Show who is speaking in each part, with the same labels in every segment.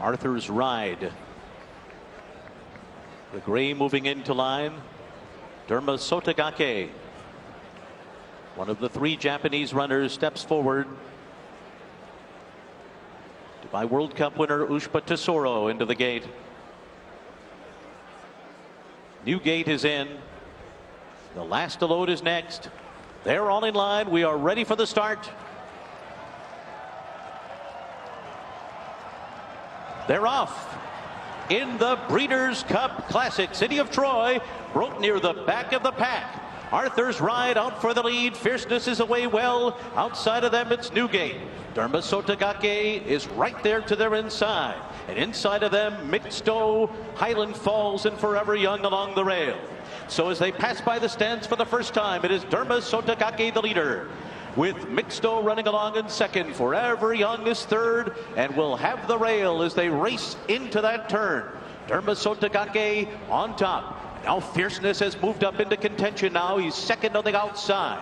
Speaker 1: Arthur's Ride. The gray moving into line. Derma Sotogake, one of the 3 Japanese runners, steps forward. Dubai World Cup winner Ushba Tesoro into the gate. New gate is in. The last to load is next. They're all in line. We are ready for the start. They're off. In the Breeders' Cup Classic, City of Troy broke near the back of the pack. Arthur's Ride out for the lead. Fierceness is away well. Outside of them, it's Newgate. Derma Sotogake is right there to their inside. And inside of them, Mixto, Highland Falls, and Forever Young along the rail. So as they pass by the stands for the first time, it is Derma Sotogake the leader, with Mixto running along in second. Forever Young is third, and will have the rail as they race into that turn. Derma Sotogake on top. Now Fierceness has moved up into contention now. He's second on the outside.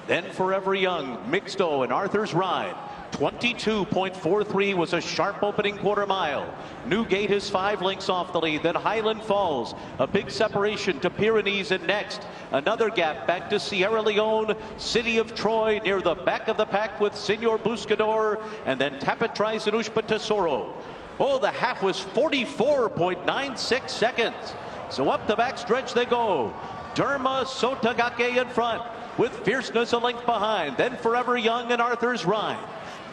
Speaker 1: Then Forever Young, Mixto, and Arthur's Ride. 22.43 was a sharp opening quarter mile. Newgate is 5 lengths off the lead. Then Highland Falls, a big separation to Pyrenees, and next another gap back to Sierra Leone. City of Troy near the back of the pack with Senor Buscador, and then Tapatrais and Ushba Tesoro. Oh, the half was 44.96 seconds. So up the backstretch they go. Derma Sotogake in front, with Fierceness a length behind. Then Forever Young and Arthur's Ride.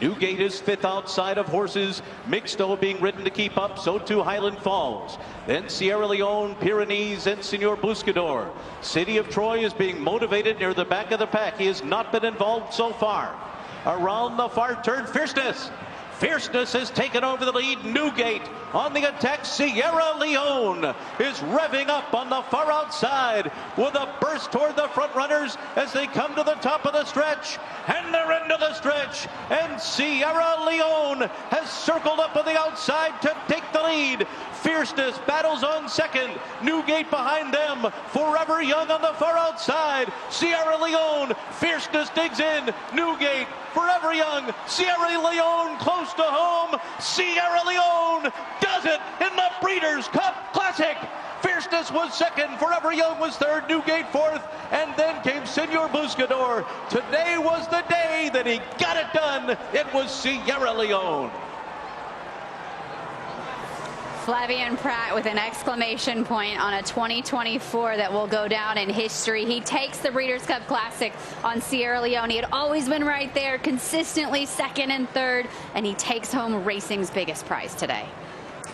Speaker 1: Newgate is 5th outside of horses. Mixto being ridden to keep up, so too Highland Falls. Then Sierra Leone, Pyrenees, and Senor Buscador. City of Troy is being motivated near the back of the pack. He has not been involved so far. Around the far turn, Fierceness. Fierceness has taken over the lead. Newgate on the attack. Sierra Leone is revving up on the far outside with a burst toward the front runners as they come to the top of the stretch. And they're into the stretch. And Sierra Leone has circled up on the outside to take the lead. Fierceness battles on second. Newgate behind them. Forever Young on the far outside. Sierra Leone. Fierceness digs in. Newgate. Forever Young. Sierra Leone close to home. Sierra Leone does it in the Breeders' Cup Classic. Fierceness was second. Forever Young was third. Newgate fourth. And then came Senor Buscador. Today was the day that he got it done. It was Sierra Leone.
Speaker 2: Flavien Prat with an exclamation point on a 2024 that will go down in history. He takes the Breeders' Cup Classic on Sierra Leone. He had always been right there, consistently second and third, and he takes home racing's biggest prize today.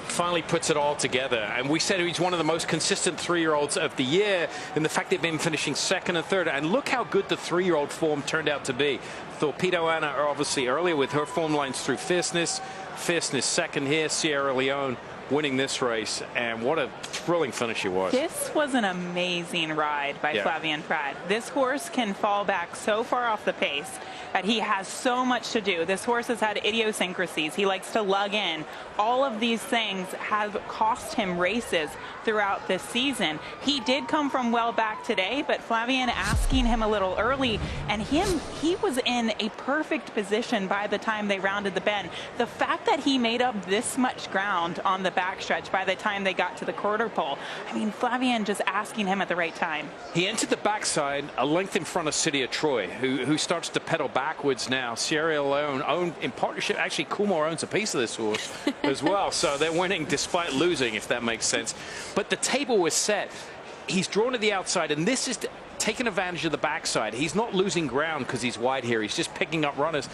Speaker 3: Finally puts it all together, and we said he's one of the most consistent 3-year-olds of the year in the fact they've been finishing second and third, and look how good the 3-year-old form turned out to be. Torpedo Anna obviously earlier with her form lines through Fierceness second here, Sierra Leone winning this race, and what a thrilling finish it was.
Speaker 4: This was an amazing ride by Flavien Prat. This horse can fall back so far off the pace that he has so much to do. This horse has had idiosyncrasies. He likes to lug in. All of these things have cost him races throughout this season. He did come from well back today, but Flavien asking him a little early, and he was in a perfect position by the time they rounded the bend. The fact that he made up this much ground on the backstretch by the time they got to the quarter pole, I mean, Flavien just asking him at the right time.
Speaker 3: He entered the backside a length in front of City of Troy, who starts to pedal backwards now. Sierra Leone in partnership, actually Coolmore owns a piece of this horse as well, so they're winning despite losing, if that makes sense. But the table was set. He's drawn to the outside, and this is taking advantage of the backside. He's not losing ground because he's wide here. He's just picking up runners.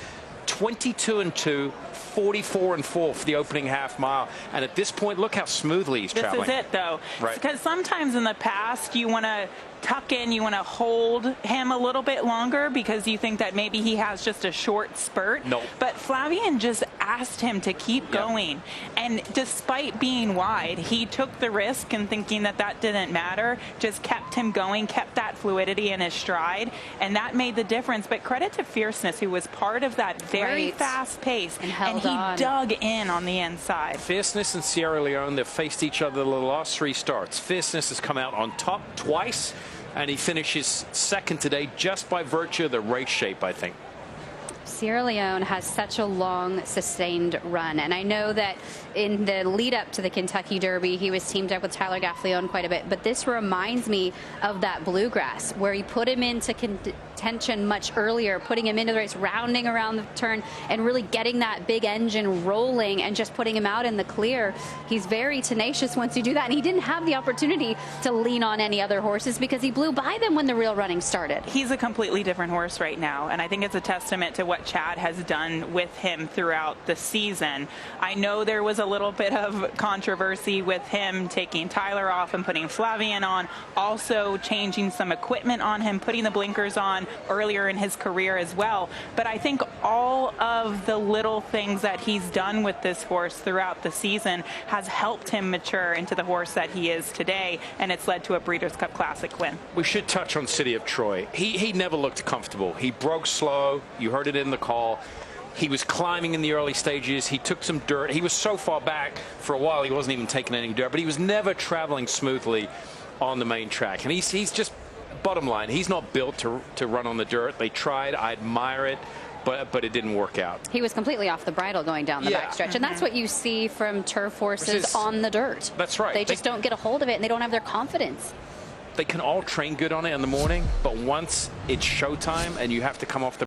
Speaker 3: 22-2, 44-4 for the opening half mile. And at this point, look how smoothly he's traveling.
Speaker 4: This is it, though. Right. Because sometimes in the past, you want to tuck in, you want to hold him a little bit longer because you think that maybe he has just a short spurt.
Speaker 3: Nope.
Speaker 4: But Flavien just asked him to keep going. And despite being wide, he took the risk and thinking that that didn't matter, just kept him going, kept that fluidity in his stride, and that made the difference. But credit to Fierceness, who was part of that very fast pace, and he dug in on the inside.
Speaker 3: Fierceness and Sierra Leone, they've faced each other the last 3 starts. Fierceness has come out on top twice, and he finishes second today just by virtue of the race shape, I think.
Speaker 2: Sierra Leone has such a long, sustained run. And I know that in the lead up to the Kentucky Derby, he was teamed up with Tyler Gaffalione quite a bit. But this reminds me of that Bluegrass, where he put him into contention much earlier, putting him into the race, rounding around the turn, and really getting that big engine rolling and just putting him out in the clear. He's very tenacious once you do that. And he didn't have the opportunity to lean on any other horses because he blew by them when the real running started.
Speaker 4: He's a completely different horse right now, and I think it's a testament to what Chad has done with him throughout the season. I know there was a little bit of controversy with him taking Tyler off and putting Flavien on, also changing some equipment on him, putting the blinkers on earlier in his career as well. But I think all of the little things that he's done with this horse throughout the season has helped him mature into the horse that he is today, and it's led to a Breeders' Cup Classic win.
Speaker 3: We should touch on City of Troy. He never looked comfortable. He broke slow. You heard it in the call. He was climbing in the early stages. He took some dirt. He was so far back for a while he wasn't even taking any dirt, but he was never traveling smoothly on the main track. And he's just, bottom line, he's not built to run on the dirt. They tried. I admire it. But it didn't work out.
Speaker 2: He was completely off the bridle going down the backstretch. And that's what you see from turf horses on the dirt.
Speaker 3: That's right.
Speaker 2: They just don't get a hold of it, and they don't have their confidence.
Speaker 3: They can all train good on it in the morning, but once it's showtime and you have to come off the